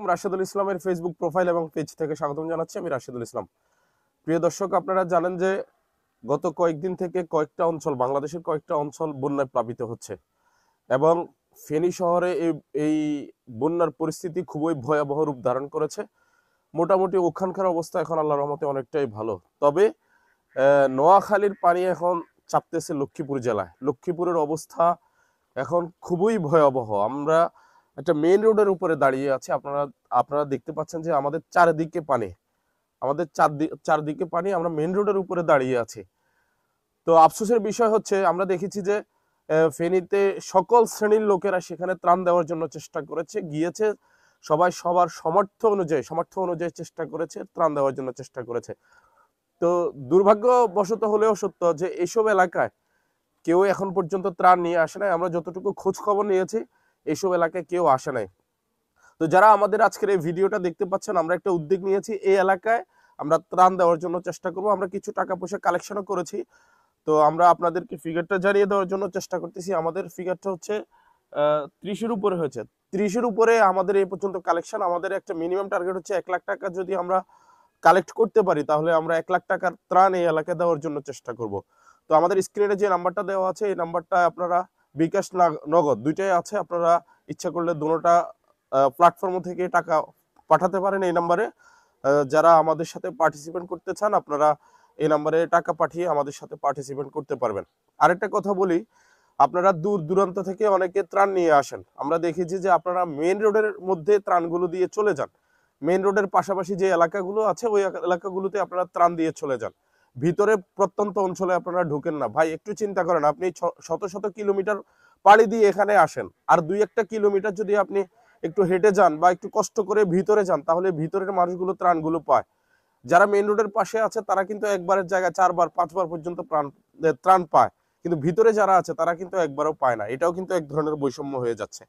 আলাইকুম। রাশেদুল ইসলামের Facebook profile এবং পেজ থেকে স্বাগতম জানাচ্ছি। আমি রাশেদুল ইসলাম। প্রিয় দর্শক, আপনারা জানেন যে গত কয়েকদিন থেকে বাংলাদেশের কয়েকটা অঞ্চল বন্যায় প্লাবিত হচ্ছে এবং ফেনী শহরে এই বন্যার পরিস্থিতি খুবই ভয়াবহ রূপ ধারণ করেছে। মোটামুটি ওখানকার অবস্থা এখন আল্লাহর রহমতে অনেকটাই ভালো। তবে নোয়াখালীর পানি এখন চাপতেছে লক্ষ্মীপুর জেলায়। লক্ষ্মীপুরের অবস্থা এখন খুবই ভয়াবহ। আমরা একটা মেইন রোডের উপরে দাঁড়িয়ে আছি। আপনারা দেখতে পাচ্ছেন যে আমাদের চারদিকে পানি, চারদিকে পানি। আমরা মেইন রোডের উপরে দাঁড়িয়ে আছি। তো আফসোসের বিষয় হচ্ছে, আমরা দেখেছি যে ফেনীতে সকল শ্রেণীর লোকেরা সেখানে ত্রাণ দেওয়ার জন্য চেষ্টা গিয়েছে। সবাই সবার সামর্থ্য অনুযায়ী চেষ্টা করেছে, ত্রাণ দেওয়ার জন্য চেষ্টা করেছে। তো দুর্ভাগ্যবশত হলেও সত্য যে এইসব এলাকায় কেউ এখন পর্যন্ত ত্রাণ নিয়ে আসে নাই। আমরা যতটুকু খোঁজ খবর নিয়েছি, এইসব এলাকায় কেউ আসে নাই। তো যারা আমাদের আজকের এই ভিডিওটা দেখতে পাচ্ছেন, আমরা একটা উদ্যোগ নিয়েছি, এই এলাকায় আমরা ত্রাণ দেওয়ার জন্য চেষ্টা করব। আমরা কিছু টাকা পয়সা কালেকশনও করেছি। তো আমরা আপনাদেরকে ফিগারটা জানিয়ে দেওয়ার জন্য চেষ্টা করতেছি। আমাদের ফিগারটা হচ্ছে 30-এর উপরে হয়েছে। 30-এর উপরে আমাদের এই পর্যন্ত কালেকশন। আমাদের একটা মিনিমাম টার্গেট হচ্ছে 1 লাখ টাকা যদি আমরা কালেক্ট করতে পারি, তাহলে আমরা 1 লাখ টাকার ত্রাণ এই এলাকায় দেওয়ার জন্য চেষ্টা করব। তো আমাদের স্ক্রিনে যে নাম্বারটা দেওয়া আছে, এই নাম্বারটা আপনারা বিকাশ নগদ দুইটাই আছে। আপনারা ইচ্ছা করলে দুটোটা প্ল্যাটফর্ম থেকে টাকা পাঠাতে পারেন এই নাম্বারে। যারা আমাদের সাথে পার্টিসিপেট করতে চান, আপনারা এই নাম্বারে টাকা পাঠিয়ে আমাদের সাথে পার্টিসিপেট করতে পারবেন। আরেকটা কথা বলি, আপনারা দূর দূরান্ত থেকে অনেকে ত্রাণ নিয়ে আসেন। আমরা দেখেছি যে আপনারা মেইন রোডের মধ্যে ত্রাণগুলো দিয়ে চলে যান। মেইন রোডের পাশাপাশি যে এলাকাগুলো আছে, ওই এলাকাগুলোতে আপনারা ত্রাণ দিয়ে চলে যান। ভিতরে প্রত্যন্ত অঞ্চলে আপনারা ঢুকেন না। ভাই, একটু চিন্তা করেন, আপনি শত শত কিলোমিটার পাড়ি দিয়ে এখানে আসেন, আর 2-1 কিলোমিটার যদি আপনি একটু হেঁটে যান বা একটু কষ্ট করে ভিতরে যান, তাহলে ভিতরের মানুষগুলো ত্রাণগুলো পায়। যারা মেইন রোডের পাশে আছে তারা কিন্তু একবারের জায়গায় 4বার 5বার পর্যন্ত ত্রাণ পায়, কিন্তু ভিতরে যারা আছে তারা কিন্তু একবারও পায় না। এটাও কিন্তু এক ধরনের বৈষম্য হয়ে যাচ্ছে।